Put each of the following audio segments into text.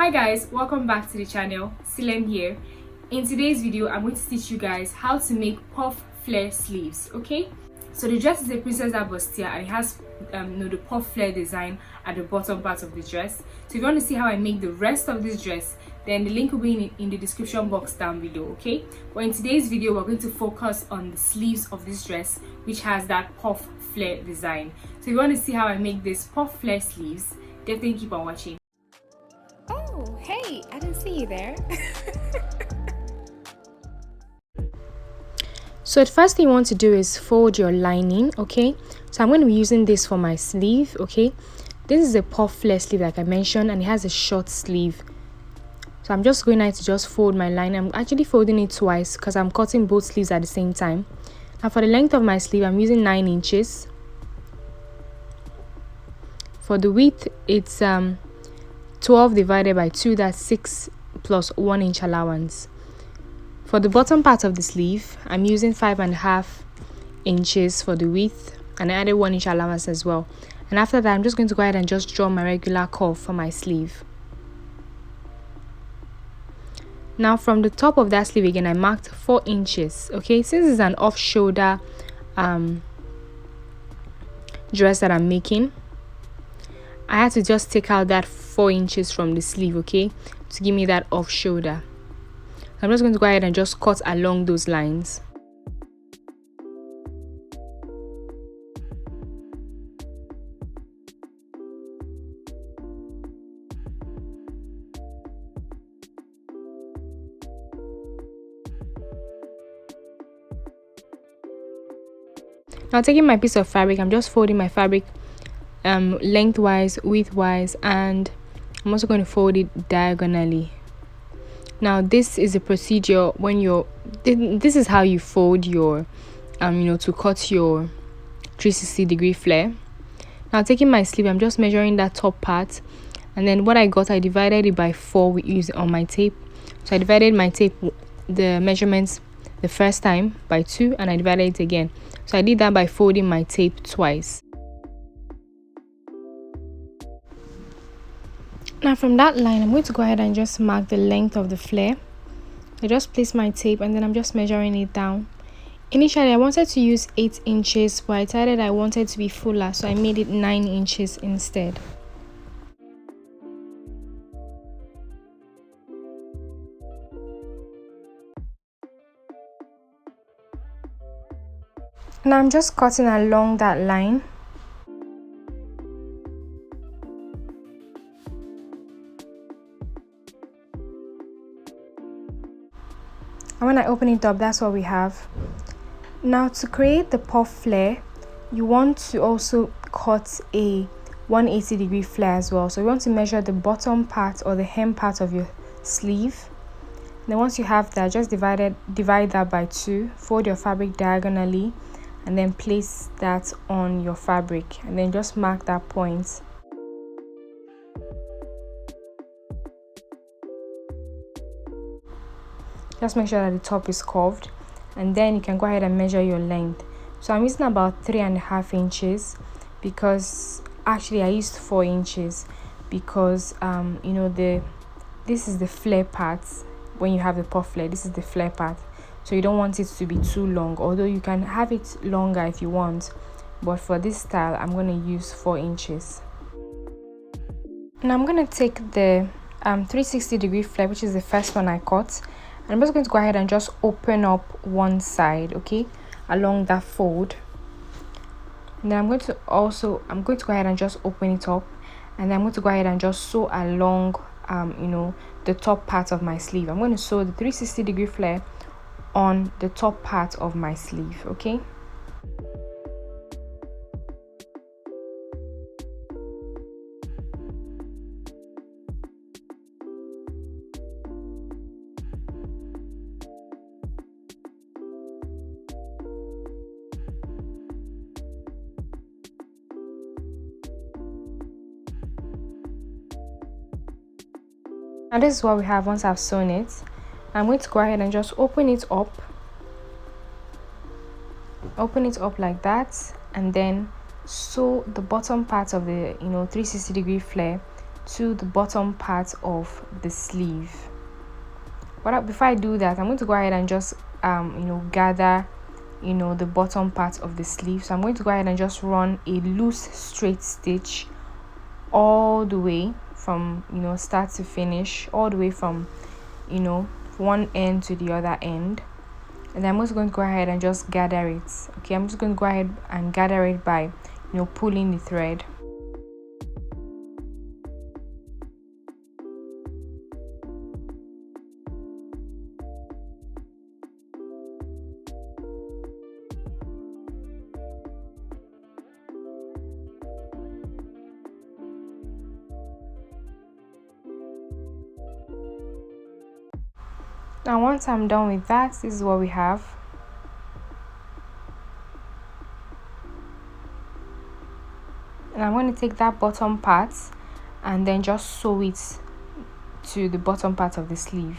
Hi guys, welcome back to the channel. Silem here. In today's video, I'm going to teach you guys how to make puff flare sleeves. Okay, so the dress is a princess bustier and it has the puff flare design at the bottom part of the dress. So if you want to see how I make the rest of this dress, then the link will be in the description box down below. Okay, but in today's video, we're going to focus on the sleeves of this dress, which has that puff flare design. So if you want to see how I make this puff flare sleeves, definitely keep on watching. Oh, hey, I didn't see you there. So the first thing you want to do is fold your lining. Okay, so I'm going to be using this for my sleeve. Okay, this is a puff flare sleeve like I mentioned, and it has a short sleeve. So I'm just going to just fold my line. I'm actually folding it twice because I'm cutting both sleeves at the same time. Now for the length of my sleeve, I'm using 9 inches. For the width, it's 12 divided by 2, that's 6 plus 1 inch allowance. For the bottom part of the sleeve, I'm using 5.5 inches for the width, and I added 1 inch allowance as well. And after that, I'm just going to go ahead and just draw my regular curve for my sleeve. Now from the top of that sleeve again, I marked 4 inches. Okay, since it's an off shoulder dress that I'm making, I had to just take out that 4 inches from the sleeve, okay, to give me that off shoulder. I'm just going to go ahead and just cut along those lines. Now taking my piece of fabric, I'm just folding my fabric lengthwise, widthwise, and I'm also going to fold it diagonally. Now this is a procedure when this is how you fold your to cut your 360-degree flare. Now taking my sleeve, I'm just measuring that top part, and then what I got, I divided it by 4 on my tape. So I divided my tape, the measurements, the first time by 2, and I divided it again. So I did that by folding my tape twice. Now from that line, I'm going to go ahead and just mark the length of the flare. I just place my tape and then I'm just measuring it down. Initially, I wanted to use 8 inches, but I decided I wanted to be fuller, so I made it 9 inches instead. Now I'm just cutting along that line. And when I open it up, that's what we have. Now to create the puff flare, you want to also cut a 180-degree flare as well. So you want to measure the bottom part or the hem part of your sleeve. Then once you have that, just divide that by 2, fold your fabric diagonally, and then place that on your fabric, and then just mark that point. Just make sure that the top is curved, and then you can go ahead and measure your length. So I'm using about 3.5 inches because actually I used 4 inches because this is the flare part. When you have the puff flare, this is the flare part, so you don't want it to be too long, although you can have it longer if you want, but for this style I'm going to use 4 inches. Now I'm going to take the 360-degree flare, which is the first one I cut, and I'm just going to go ahead and just open up one side, okay, along that fold. And then I'm going to go ahead and just open it up, and then I'm going to go ahead and just sew along the top part of my sleeve. I'm going to sew the 360-degree flare on the top part of my sleeve, okay. Now this is what we have once I've sewn it. I'm going to go ahead and just open it up like that, and then sew the bottom part of the 360-degree flare to the bottom part of the sleeve. But before I do that, I'm going to go ahead and just gather the bottom part of the sleeve. So I'm going to go ahead and just run a loose straight stitch all the way from start to finish, all the way from one end to the other end. And then I'm just going to go ahead and just gather it. Okay, I'm just going to go ahead and gather it by pulling the thread. Now once I'm done with that, this is what we have. And I'm going to take that bottom part and then just sew it to the bottom part of the sleeve.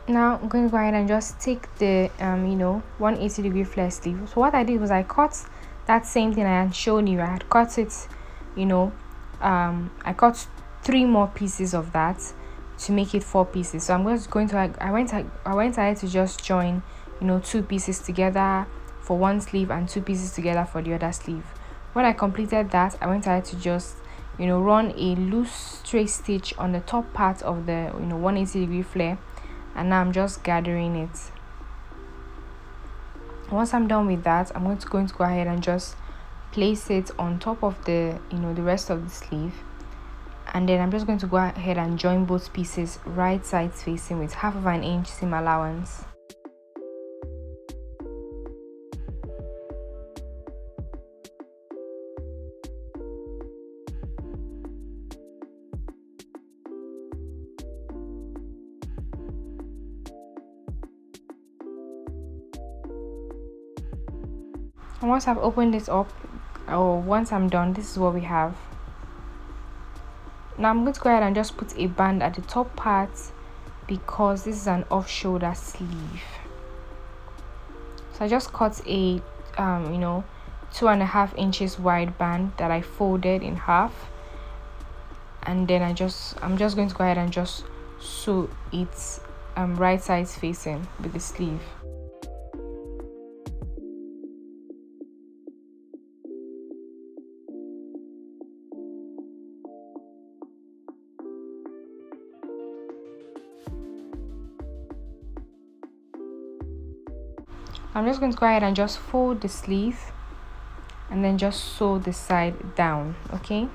Now I'm going to go ahead and just take the 180-degree flare sleeve. So what I did was I cut that same thing I had shown you. I had cut it, I cut 3 more pieces of that to make it 4 pieces. So I'm just going to I went ahead to just join 2 pieces together for one sleeve and 2 pieces together for the other sleeve. When I completed that, I went ahead to just run a loose straight stitch on the top part of the 180-degree flare. And now I'm just gathering it. Once I'm done with that, I'm going to go ahead and just place it on top of the the rest of the sleeve, and then I'm just going to go ahead and join both pieces right sides facing with 1/2 inch seam allowance. And once I've opened this up, or once I'm done, this is what we have. Now I'm going to go ahead and just put a band at the top part because this is an off-shoulder sleeve. So I just cut a 2.5 inches wide band that I folded in half, and then I'm just going to go ahead and just sew it right sides facing with the sleeve. I'm just going to go ahead and just fold the sleeve and then just sew the side down, okay?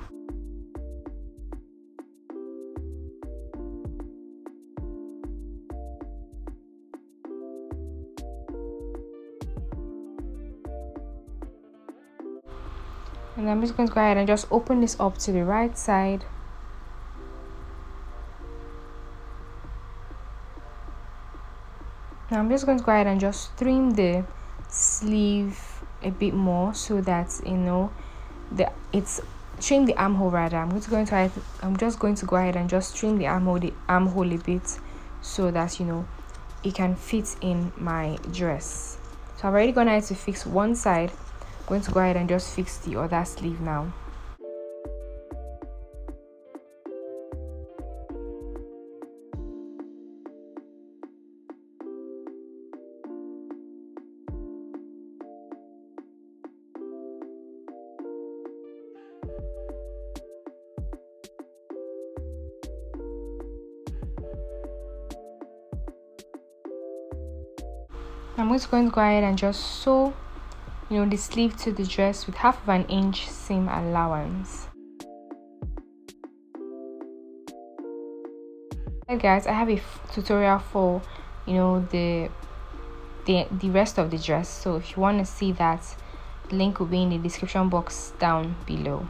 And I'm just going to go ahead and just open this up to the right side. Now I'm just going to go ahead and just trim the sleeve a bit more so that trim the armhole rather. I'm just going to go ahead and just trim the armhole a bit so that it can fit in my dress. So I've already gone ahead to fix one side. I'm going to go ahead and just fix the other sleeve now. I'm just going to go ahead and just sew the sleeve to the dress with 1/2 inch seam allowance. Hey guys, I have a tutorial for the rest of the dress, so if you want to see that, the link will be in the description box down below.